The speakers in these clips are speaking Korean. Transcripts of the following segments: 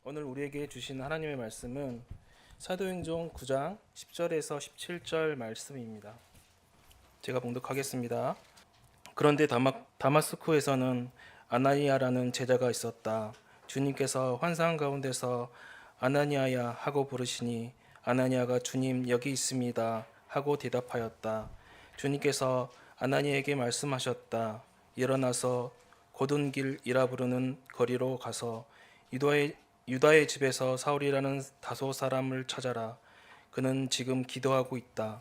오늘 우리에게 주신 하나님의 말씀은 사도행전 9장 10절에서 17절 말씀입니다. 제가 봉독하겠습니다. 그런데 다마스쿠에서는 아나니아라는 제자가 있었다. 주님께서 환상 가운데서 아나니아야 하고 부르시니 아나니아가 주님 여기 있습니다 하고 대답하였다. 주님께서 아나니아에게 말씀하셨다. 일어나서 곧은 길이라 부르는 거리로 가서 유다의 집에서 사울이라는 다소 사람을 찾아라. 그는 지금 기도하고 있다.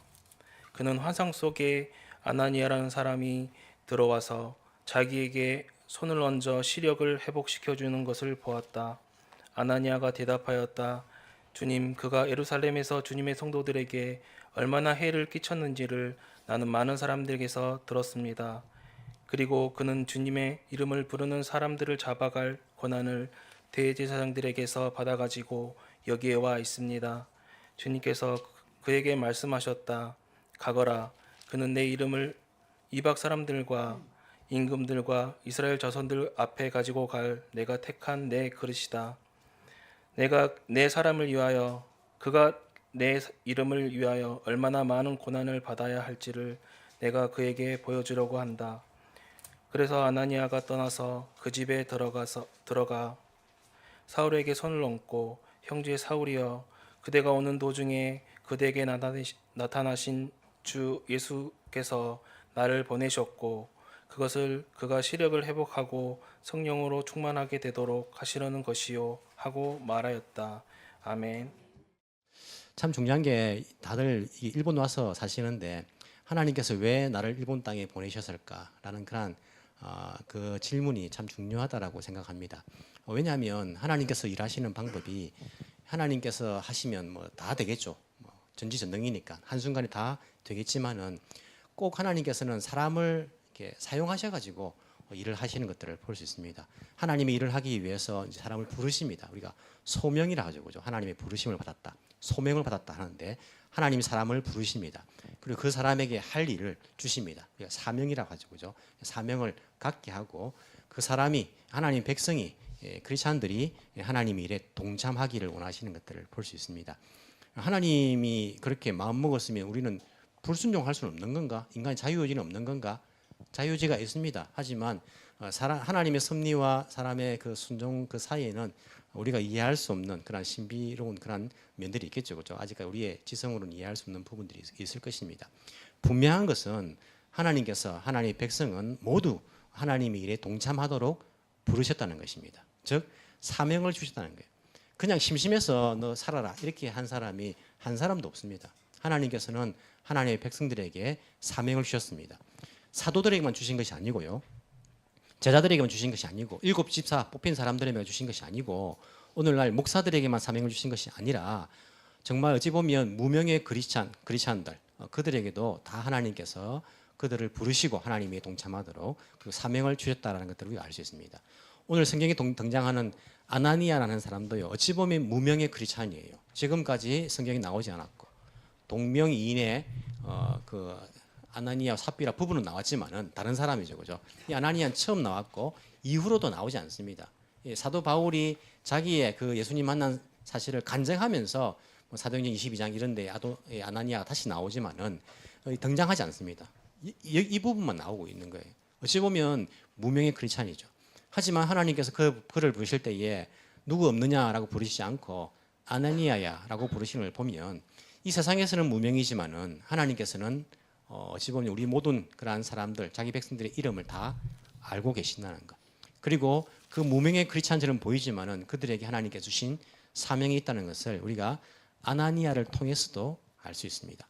그는 환상 속에 아나니아라는 사람이 들어와서 자기에게 손을 얹어 시력을 회복시켜 주는 것을 보았다. 아나니아가 대답하였다. 주님, 그가 예루살렘에서 주님의 성도들에게 얼마나 해를 끼쳤는지를 나는 많은 사람들에게서 들었습니다. 그리고 그는 주님의 이름을 부르는 사람들을 잡아갈 권한을 대제사장들에게서 받아가지고 여기에 와 있습니다. 주님께서 그에게 말씀하셨다. 가거라. 그는 내 이름을 이방 사람들과 임금들과 이스라엘 자손들 앞에 가지고 갈 내가 택한 내 그릇이다. 내가 내 사람을 위하여 그가 내 이름을 위하여 얼마나 많은 고난을 받아야 할지를 내가 그에게 보여주려고 한다. 그래서 아나니아가 떠나서 그 집에 들어가 사울에게 손을 얹고 형제 사울이여 그대가 오는 도중에 그대에게 나타나신 주 예수께서 나를 보내셨고 그것을 그가 시력을 회복하고 성령으로 충만하게 되도록 하시려는 것이요 하고 말하였다. 아멘. 참 중요한 게 다들 일본 와서 사시는데 하나님께서 왜 나를 일본 땅에 보내셨을까라는 그런 그 질문이 참 중요하다라고 생각합니다. 왜냐하면 하나님께서 일하시는 방법이 하나님께서 하시면 뭐 다 되겠죠. 뭐 전지전능이니까 한순간에 다 되겠지만은 꼭 하나님께서는 사람을 이렇게 사용하셔가지고 일을 하시는 것들을 볼 수 있습니다. 하나님이 일을 하기 위해서 이제 사람을 부르십니다. 우리가 소명이라 하죠, 그죠? 하나님의 부르심을 받았다, 소명을 받았다 하는데 하나님이 사람을 부르십니다. 그리고 그 사람에게 할 일을 주십니다. 그러니까 사명이라고 하죠, 그죠? 사명을 갖게 하고 그 사람이 하나님 백성이 크리스천들이 하나님의 일에 동참하기를 원하시는 것들을 볼 수 있습니다. 하나님이 그렇게 마음 먹었으면 우리는 불순종할 수는 없는 건가? 인간의 자유의지는 없는 건가? 자유의지가 있습니다. 하지만 하나님의 섭리와 사람의 그 순종 그 사이에는 우리가 이해할 수 없는 그런 신비로운 그런 면들이 있겠죠, 그렇죠? 아직까지 우리의 지성으로는 이해할 수 없는 부분들이 있을 것입니다. 분명한 것은 하나님께서 하나님의 백성은 모두 하나님의 일에 동참하도록 부르셨다는 것입니다. 즉 사명을 주셨다는 거예요. 그냥 심심해서 너 살아라 이렇게 한 사람이 한 사람도 없습니다. 하나님께서는 하나님의 백성들에게 사명을 주셨습니다. 사도들에게만 주신 것이 아니고요, 제자들에게만 주신 것이 아니고 일곱 집사 뽑힌 사람들에게만 주신 것이 아니고 오늘날 목사들에게만 사명을 주신 것이 아니라 정말 어찌 보면 무명의 크리스찬들 그들에게도 다 하나님께서 그들을 부르시고 하나님이 동참하도록 그 사명을 주셨다는 것들을 우리가 알 수 있습니다. 오늘 성경에 등장하는 아나니아라는 사람도요, 어찌 보면 무명의 크리스찬이에요. 지금까지 성경에 나오지 않았고 동명이인의 그 아나니아와 삽비라 부부는 나왔지만은 다른 사람이죠, 그죠? 이 아나니아는 처음 나왔고 이후로도 나오지 않습니다. 사도 바울이 자기의 그 예수님 만난 사실을 간증하면서 뭐 사도행전 22장 이런데 아나니아가 다시 나오지만은 등장하지 않습니다. 이 부분만 나오고 있는 거예요. 어찌 보면 무명의 크리스찬이죠. 하지만 하나님께서 그를 부르실 때에 누구 없느냐라고 부르시지 않고 아나니아야라고 부르시는 걸 보면 이 세상에서는 무명이지만은 하나님께서는 어찌 보면 우리 모든 그러한 사람들, 자기 백성들의 이름을 다 알고 계신다는 것. 그리고 그 무명의 크리스찬처럼 보이지만은 그들에게 하나님께 주신 사명이 있다는 것을 우리가 아나니아를 통해서도 알 수 있습니다.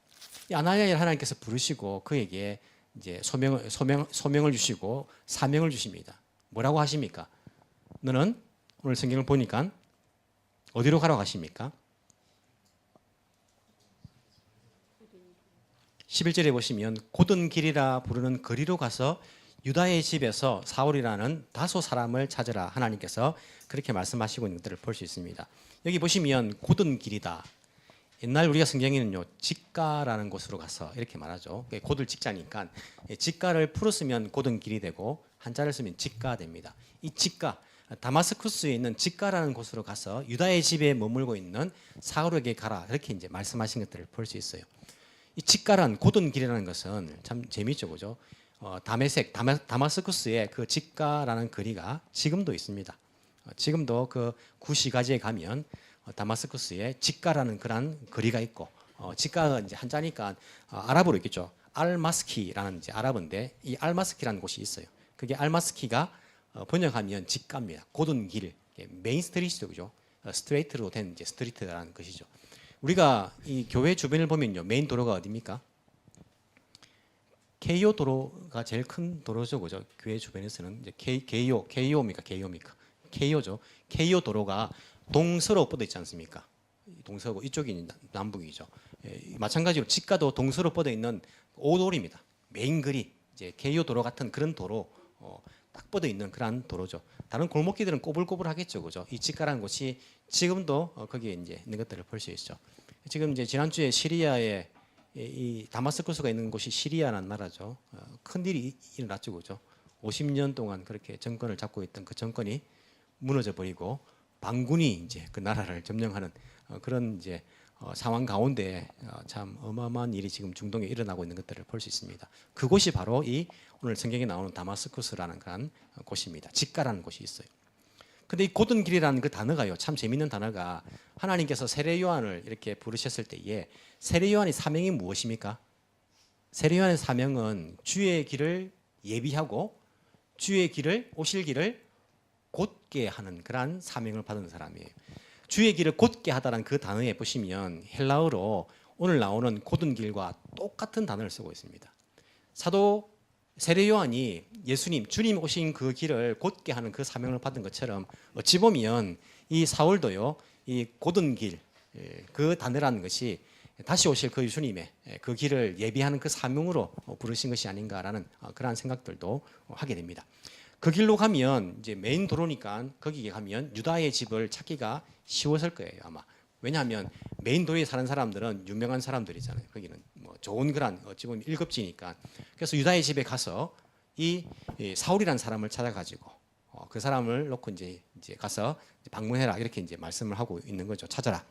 이 아나니아를 하나님께서 부르시고 그에게 이제 소명을 주시고 사명을 주십니다. 뭐라고 하십니까? 너는 오늘 성경을 보니까 어디로 가라고 하십니까? 11절에 보시면 곧은 길이라 부르는 거리로 가서 유다의 집에서 사울이라는 다소 사람을 찾으라 하나님께서 그렇게 말씀하시고 있는 것들을 볼 수 있습니다. 여기 보시면 곧은 길이다. 옛날 우리가 성경에는요 직가라는 곳으로 가서 이렇게 말하죠. 곧을 직자니까 직가를 풀었으면 곧은 길이 되고 한자를 쓰면 직가 됩니다. 이 직가 다마스쿠스에 있는 직가라는 곳으로 가서 유다의 집에 머물고 있는 사울에게 가라 이렇게 이제 말씀하신 것들을 볼 수 있어요. 이 직가란 곧은 길이라는 것은 참 재미있죠, 그죠? 다마스쿠스의 그 직가라는 거리가 지금도 있습니다. 지금도 그 구시가지에 가면 다마스쿠스에 직가라는 그런 거리가 있고 직가가 이제 한자니까 아랍어로 있겠죠. 알마스키라는 이제 아랍어인데 이 알마스키라는 곳이 있어요. 그게 알마스키가 번역하면 직가입니다. 곧은 길, 메인 스트리트죠, 그죠? 스트레이트로 된 이제 스트리트라는 것이죠. 우리가 이 교회 주변을 보면요, 메인 도로가 어디입니까? 케이오 도로가 제일 큰 도로죠, 그죠? 교회 주변에서는 이제 케이오입니까? 케이오죠. 케이오 도로가 동서로 뻗어 있지 않습니까? 동서고 이쪽이 남북이죠. 마찬가지로 직가도 동서로 뻗어 있는 오도로입니다. 메인 거리, 이제 케이오 도로 같은 그런 도로, 딱 뻗어 있는 그런 도로죠. 다른 골목길들은 꼬불꼬불하겠죠, 그죠? 이 직가라는 곳이 지금도 거기에 이제 있는 것들을 볼 수 있죠. 지금 이제 지난주에 시리아에 이 다마스쿠스가 있는 곳이 시리아라는 나라죠. 큰 일이 일어났죠, 그죠? 50년 동안 그렇게 정권을 잡고 있던 그 정권이 무너져 버리고 반군이 이제 그 나라를 점령하는 그런 이제 상황 가운데 참 어마어마한 일이 지금 중동에 일어나고 있는 것들을 볼 수 있습니다. 그곳이 바로 이 오늘 성경에 나오는 다마스쿠스라는 그런 곳입니다. 직가라는 곳이 있어요. 근데 이 곧은 길이라는 그 단어가요, 참 재밌는 단어가 하나님께서 세례 요한을 이렇게 부르셨을 때에 세례 요한의 사명이 무엇입니까? 세례 요한의 사명은 주의 길을 예비하고 주의 길을 오실 길을 곧게 하는 그러한 사명을 받은 사람이에요. 주의 길을 곧게 하다라는 그 단어에 보시면 헬라어로 오늘 나오는 곧은 길과 똑같은 단어를 쓰고 있습니다. 사도 세례 요한이 예수님, 주님 오신 그 길을 곧게 하는 그 사명을 받은 것처럼 어찌 보면 이 사울도요, 이 곧은 길, 그 단어라는 것이 다시 오실 그 예수님의 그 길을 예비하는 그 사명으로 부르신 것이 아닌가라는 그러한 생각들도 하게 됩니다. 그 길로 가면 이제 메인 도로니까 거기에 가면 유다의 집을 찾기가 쉬웠을 거예요, 아마. 왜냐하면 메인 도로에 사는 사람들은 유명한 사람들이잖아요. 거기는 뭐 좋은 그런 어찌 보면 일급지니까. 그래서 유다의 집에 가서 이 사울이라는 사람을 찾아가지고 그 사람을 놓고 이제 가서 방문해라 이렇게 이제 말씀을 하고 있는 거죠. 찾아라.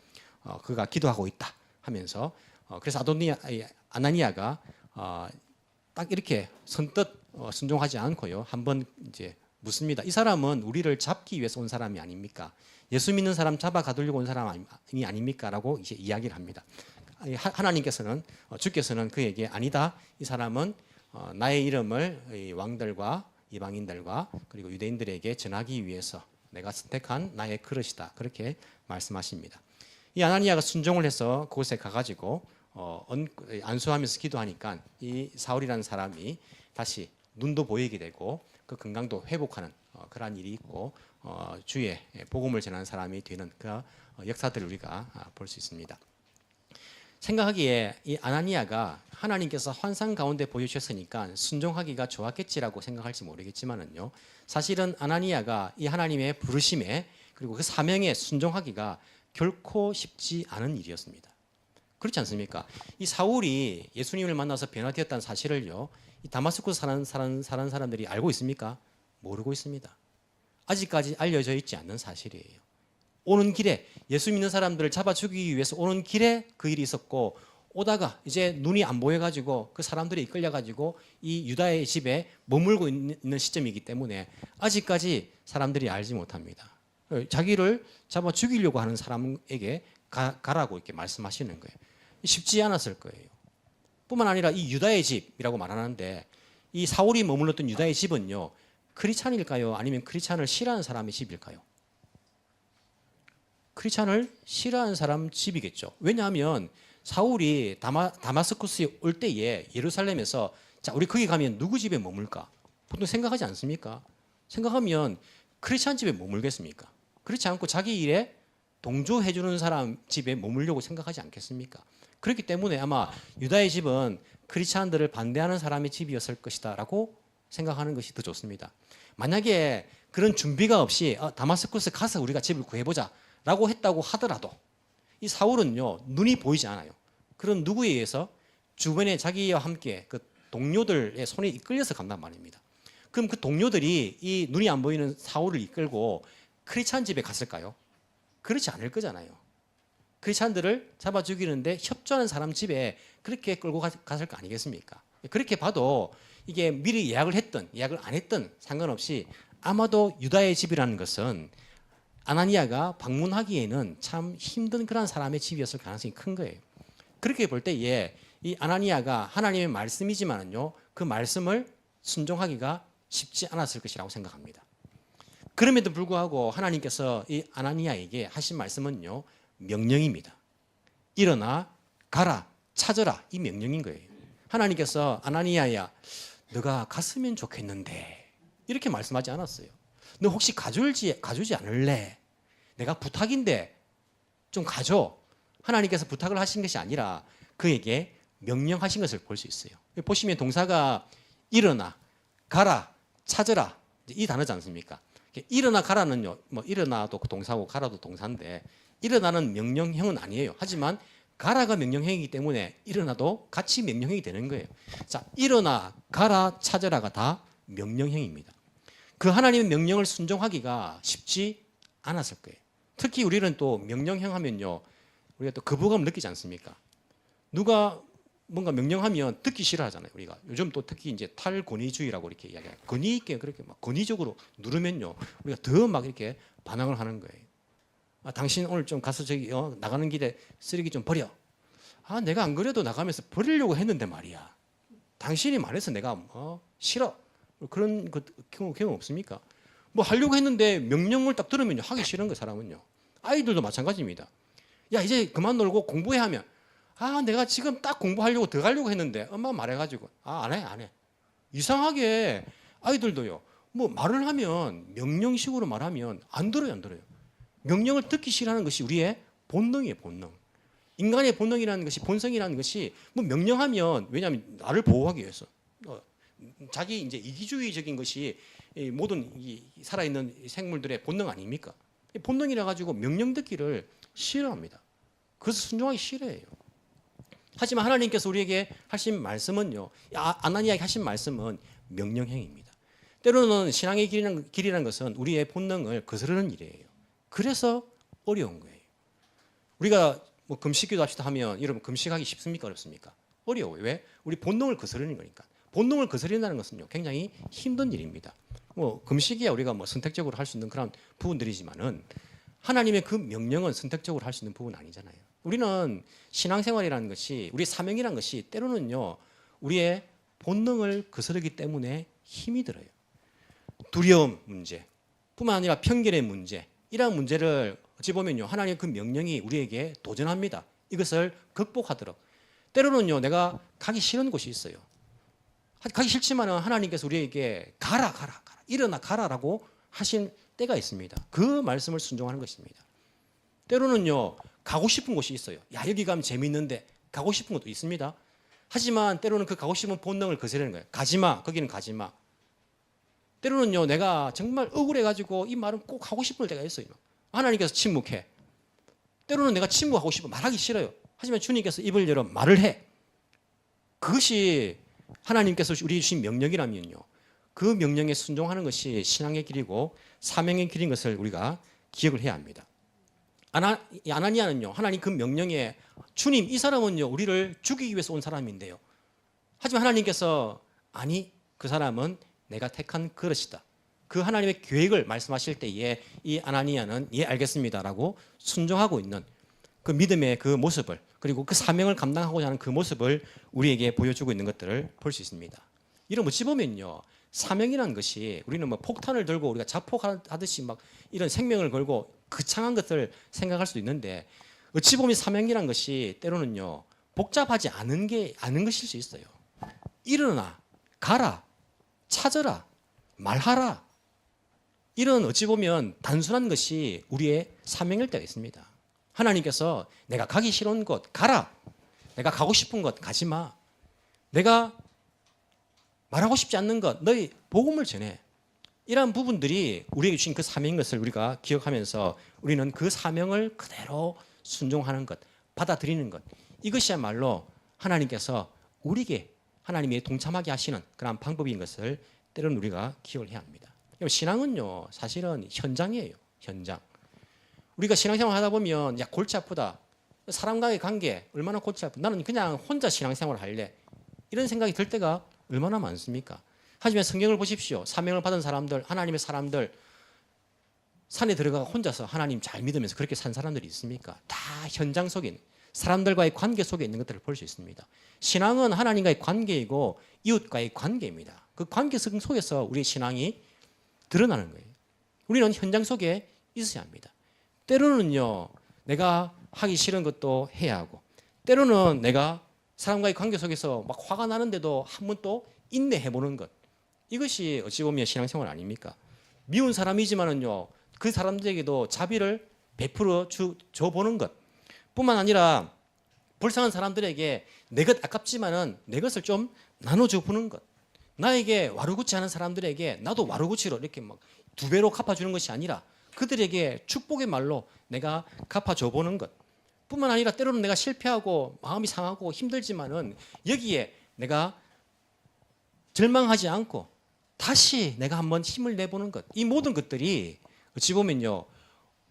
그가 기도하고 있다 하면서 그래서 아나니아가 딱 이렇게 선뜻 순종하지 않고요. 한번 이제 묻습니다. 이 사람은 우리를 잡기 위해서 온 사람이 아닙니까? 예수 믿는 사람 잡아 가두려고 온 사람이 아닙니까? 라고 이제 이야기를 합니다. 하나님께서는 주께서는 그에게 아니다. 이 사람은 나의 이름을 왕들과 이방인들과 그리고 유대인들에게 전하기 위해서 내가 선택한 나의 그릇이다. 그렇게 말씀하십니다. 이 아나니아가 순종을 해서 그곳에 가가지고 안수하면서 기도하니까 이 사울이라는 사람이 다시 눈도 보이게 되고 그 건강도 회복하는 그러한 일이 있고 주의 복음을 전하는 사람이 되는 그 역사들을 우리가 볼 수 있습니다. 생각하기에 이 아나니아가 하나님께서 환상 가운데 보여주셨으니까 순종하기가 좋았겠지라고 생각할지 모르겠지만은요, 사실은 아나니아가 이 하나님의 부르심에 그리고 그 사명에 순종하기가 결코 쉽지 않은 일이었습니다. 그렇지 않습니까? 이 사울이 예수님을 만나서 변화되었다는 사실을요, 이 다마스쿠스 사는 사람들이 알고 있습니까? 모르고 있습니다. 아직까지 알려져 있지 않는 사실이에요. 오는 길에 예수 믿는 사람들을 잡아 죽이기 위해서 오는 길에 그 일이 있었고, 오다가 이제 눈이 안 보여가지고 그 사람들이 이끌려가지고 이 유다의 집에 머물고 있는 시점이기 때문에 아직까지 사람들이 알지 못합니다. 자기를 잡아 죽이려고 하는 사람에게 가라고 이렇게 말씀하시는 거예요. 쉽지 않았을 거예요. 뿐만 아니라 이 유다의 집이라고 말하는데 이 사울이 머물렀던 유다의 집은요, 크리스찬일까요? 아니면 크리스찬을 싫어하는 사람의 집일까요? 크리스찬을 싫어하는 사람 집이겠죠. 왜냐하면 사울이 다마스쿠스에 올 때에 예루살렘에서 자, 우리 거기 가면 누구 집에 머물까? 보통 생각하지 않습니까? 생각하면 크리스찬 집에 머물겠습니까? 그렇지 않고 자기 일에 동조해 주는 사람 집에 머물려고 생각하지 않겠습니까? 그렇기 때문에 아마 유다의 집은 크리스찬들을 반대하는 사람의 집이었을 것이다라고 생각하는 것이 더 좋습니다. 만약에 그런 준비가 없이 다마스쿠스 가서 우리가 집을 구해보자라고 했다고 하더라도 이 사울은요, 눈이 보이지 않아요. 그런 누구에 의해서 주변에 자기와 함께 그 동료들의 손에 이끌려서 간단 말입니다. 그럼 그 동료들이 이 눈이 안 보이는 사울을 이끌고 크리스찬 집에 갔을까요? 그렇지 않을 거잖아요. 크리스찬들을 잡아 죽이는데 협조하는 사람 집에 그렇게 끌고 갔을 거 아니겠습니까? 그렇게 봐도 이게 미리 예약을 했든 예약을 안 했든 상관없이 아마도 유다의 집이라는 것은 아나니아가 방문하기에는 참 힘든 그런 사람의 집이었을 가능성이 큰 거예요. 그렇게 볼 때에 이 아나니아가 하나님의 말씀이지만은요, 그 말씀을 순종하기가 쉽지 않았을 것이라고 생각합니다. 그럼에도 불구하고 하나님께서 이 아나니아에게 하신 말씀은요, 명령입니다. 일어나 가라 찾아라, 이 명령인 거예요. 하나님께서 아나니아야 너가 갔으면 좋겠는데 이렇게 말씀하지 않았어요. 너 혹시 가주지 않을래? 내가 부탁인데 좀 가줘. 하나님께서 부탁을 하신 것이 아니라 그에게 명령하신 것을 볼 수 있어요. 보시면 동사가 일어나, 가라, 찾아라 이 단어지 않습니까? 일어나 가라는요, 뭐 일어나도 동사고 가라도 동사인데 일어나는 명령형은 아니에요. 하지만 가라가 명령형이기 때문에 일어나도 같이 명령형이 되는 거예요. 자, 일어나, 가라, 찾아라가 다 명령형입니다. 그 하나님의 명령을 순종하기가 쉽지 않았을 거예요. 특히 우리는 또 명령형 하면요, 우리가 또 거부감을 느끼지 않습니까? 누가 뭔가 명령하면 듣기 싫어하잖아요. 우리가 요즘 또 특히 이제 탈권위주의라고 이렇게 이야기해요. 권위 있게 그렇게 막 권위적으로 누르면요, 우리가 더 막 이렇게 반항을 하는 거예요. 아, 당신 오늘 좀 가서 저기 나가는 길에 쓰레기 좀 버려. 아, 내가 안 그래도 나가면서 버리려고 했는데 말이야. 당신이 말해서 내가 싫어. 그런 경우 없습니까? 뭐 하려고 했는데 명령을 딱 들으면요, 하기 싫은 거 사람은요. 아이들도 마찬가지입니다. 야, 이제 그만 놀고 공부해 하면, 아, 내가 지금 딱 공부하려고 들어가려고 했는데 엄마 말해가지고 안 해. 이상하게 아이들도요, 뭐 말을 하면 명령식으로 말하면 안 들어요. 명령을 듣기 싫어하는 것이 우리의 본능이에요, 본능. 인간의 본능이라는 것이, 본성이라는 것이 뭐 명령하면, 왜냐하면 나를 보호하기 위해서, 자기 이제 이기주의적인 것이 모든 이 살아있는 생물들의 본능 아닙니까? 본능이라 가지고 명령 듣기를 싫어합니다. 그래서 순종하기 싫어해요. 하지만 하나님께서 우리에게 하신 말씀은요, 아나니아에게 하신 말씀은 명령형입니다. 때로는 신앙의 길이라는 것은 우리의 본능을 거스르는 일이에요. 그래서 어려운 거예요. 우리가 뭐 금식기도 합시다 하면 여러분 금식하기 쉽습니까? 어렵습니까? 어려워요. 왜? 우리 본능을 거스르는 거니까. 본능을 거스른다는 것은요, 굉장히 힘든 일입니다. 뭐 금식이야 우리가 뭐 선택적으로 할 수 있는 그런 부분들이지만은 하나님의 그 명령은 선택적으로 할 수 있는 부분은 아니잖아요. 우리는 신앙생활이라는 것이, 우리 사명이라는 것이 때로는요, 우리의 본능을 거스르기 때문에 힘이 들어요. 두려움 문제, 뿐만 아니라 편견의 문제, 이러한 문제를 어찌 보면요, 하나님의 그 명령이 우리에게 도전합니다. 이것을 극복하도록. 때로는요, 내가 가기 싫은 곳이 있어요. 가기 싫지만은 하나님께서 우리에게 가라, 일어나 가라라고 하신 때가 있습니다. 그 말씀을 순종하는 것입니다. 때로는요, 가고 싶은 곳이 있어요. 야, 여기 가면 재밌는데 가고 싶은 곳도 있습니다. 하지만 때로는 그 가고 싶은 본능을 거스르는 거예요. 가지마, 거기는 가지마. 때로는요, 내가 정말 억울해가지고 이 말은 꼭 하고 싶을 때가 있어요. 하나님께서 침묵해. 때로는 내가 침묵하고 싶어, 말하기 싫어요. 하지만 주님께서 입을 열어 말을 해. 그것이 하나님께서 우리 주신 명령이라면요, 그 명령에 순종하는 것이 신앙의 길이고 사명의 길인 것을 우리가 기억을 해야 합니다. 아나니아는요, 하나님 그 명령에, 주님, 이 사람은요 우리를 죽이기 위해서 온 사람인데요, 하지만 하나님께서 아니, 그 사람은 내가 택한 그릇이다, 그 하나님의 계획을 말씀하실 때에 이 아나니아는 예 알겠습니다라고 순종하고 있는 그 믿음의 그 모습을, 그리고 그 사명을 감당하고자 하는 그 모습을 우리에게 보여주고 있는 것들을 볼 수 있습니다. 이런 어찌 보면요, 사명이라는 것이 우리는 뭐 폭탄을 들고 우리가 자폭하듯이 막 이런 생명을 걸고 거창한 것을 생각할 수도 있는데, 어찌 보면 사명이라는 것이 때로는요 복잡하지 않은 것일 수 있어요. 일어나, 가라, 찾아라, 말하라, 이런 어찌 보면 단순한 것이 우리의 사명일 때가 있습니다. 하나님께서 내가 가기 싫은 곳 가라, 내가 가고 싶은 곳 가지 마, 내가 말하고 싶지 않는 것 너희 복음을 전해, 이러한 부분들이 우리에게 주신 그 사명인 것을 우리가 기억하면서 우리는 그 사명을 그대로 순종하는 것, 받아들이는 것, 이것이야말로 하나님께서 우리에게 하나님이 동참하게 하시는 그런 방법인 것을 때로는 우리가 기억을 해야 합니다. 신앙은요 사실은 현장이에요. 현장. 우리가 신앙생활 하다 보면 야 골치 아프다. 사람과의 관계 얼마나 골치 아프다. 나는 그냥 혼자 신앙생활을 할래. 이런 생각이 들 때가 얼마나 많습니까? 하지만 성경을 보십시오. 사명을 받은 사람들, 하나님의 사람들, 산에 들어가 혼자서 하나님 잘 믿으면서 그렇게 산 사람들이 있습니까? 다 현장 속에 사람들과의 관계 속에 있는 것들을 볼 수 있습니다. 신앙은 하나님과의 관계이고 이웃과의 관계입니다. 그 관계성 속에서 우리의 신앙이 드러나는 거예요. 우리는 현장 속에 있어야 합니다. 때로는요, 내가 하기 싫은 것도 해야 하고, 때로는 내가 사람과의 관계 속에서 막 화가 나는데도 한 번 또 인내해보는 것. 이것이 어찌 보면 신앙생활 아닙니까? 미운 사람이지만은요, 그 사람들에게도 자비를 베풀어 줘보는 것. 뿐만 아니라 불쌍한 사람들에게 내 것 아깝지만은 내 것을 좀 나눠줘 보는 것. 나에게 와르구치 하는 사람들에게 나도 와르구치로 이렇게 막 두 배로 갚아주는 것이 아니라 그들에게 축복의 말로 내가 갚아줘 보는 것. 뿐만 아니라 때로는 내가 실패하고 마음이 상하고 힘들지만은 여기에 내가 절망하지 않고 다시 내가 한번 힘을 내보는 것. 이 모든 것들이 어찌 보면요,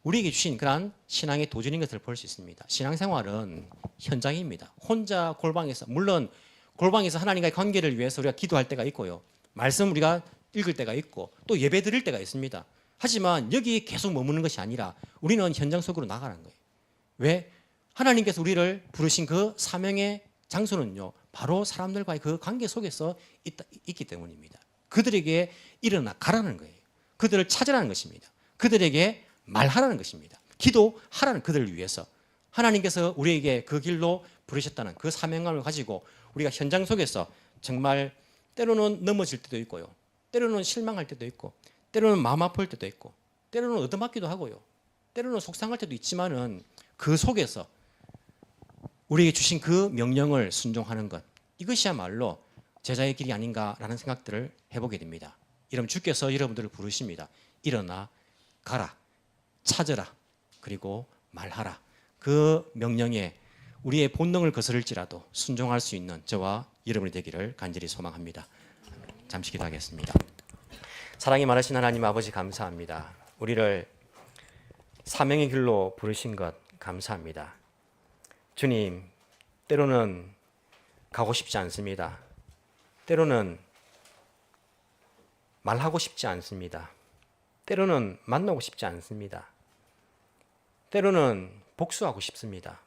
우리에게 주신 그러한 신앙의 도전인 것을 볼 수 있습니다. 신앙생활은 현장입니다. 혼자 골방에서, 물론 골방에서 하나님과의 관계를 위해서 우리가 기도할 때가 있고요. 말씀 우리가 읽을 때가 있고 또 예배 드릴 때가 있습니다. 하지만 여기 계속 머무는 것이 아니라 우리는 현장 속으로 나가는 거예요. 왜? 하나님께서 우리를 부르신 그 사명의 장소는요, 바로 사람들과의 그 관계 속에서 있기 때문입니다. 그들에게 일어나 가라는 거예요. 그들을 찾으라는 것입니다. 그들에게 말하라는 것입니다. 기도하라는 그들을 위해서 하나님께서 우리에게 그 길로 부르셨다는 그 사명감을 가지고 우리가 현장 속에서 정말 때로는 넘어질 때도 있고요. 때로는 실망할 때도 있고 때로는 마음 아플 때도 있고 때로는 얻어맞기도 하고요. 때로는 속상할 때도 있지만은 그 속에서 우리에게 주신 그 명령을 순종하는 것, 이것이야말로 제자의 길이 아닌가라는 생각들을 해보게 됩니다. 이러면 주께서 여러분들을 부르십니다. 일어나 가라, 찾으라, 그리고 말하라. 그 명령에 우리의 본능을 거스를지라도 순종할 수 있는 저와 여러분이 되기를 간절히 소망합니다. 잠시 기도하겠습니다. 사랑이 많으신 하나님 아버지 감사합니다. 우리를 사명의 길로 부르신 것 감사합니다. 주님, 때로는 가고 싶지 않습니다. 때로는 말하고 싶지 않습니다. 때로는 만나고 싶지 않습니다. 때로는 복수하고 싶습니다.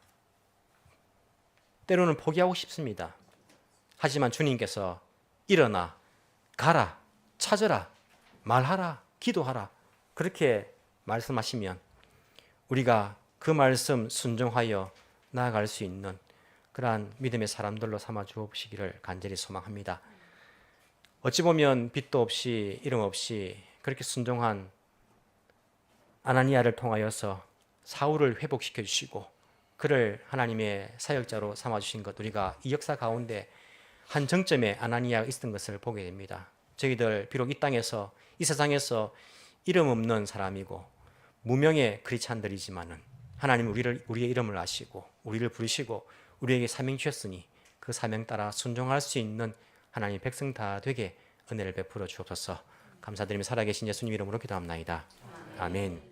때로는 포기하고 싶습니다. 하지만 주님께서 일어나 가라, 찾으라, 말하라, 기도하라 그렇게 말씀하시면 우리가 그 말씀 순종하여 나아갈 수 있는 그러한 믿음의 사람들로 삼아 주옵시기를 간절히 소망합니다. 어찌 보면 빛도 없이 이름 없이 그렇게 순종한 아나니아를 통하여서 사울을 회복시켜 주시고 그를 하나님의 사역자로 삼아 주신 것, 우리가 이 역사 가운데 한 정점에 아나니아가 있었던 것을 보게 됩니다. 저희들 비록 이 땅에서 이 세상에서 이름 없는 사람이고 무명의 크리스찬들이지만은 하나님 우리의 이름을 아시고 우리를 부르시고 우리에게 사명 주셨으니 그 사명 따라 순종할 수 있는 하나님 백성 다 되게 은혜를 베풀어 주옵소서. 감사드리며 살아계신 예수님 이름으로 기도합나이다. 아멘.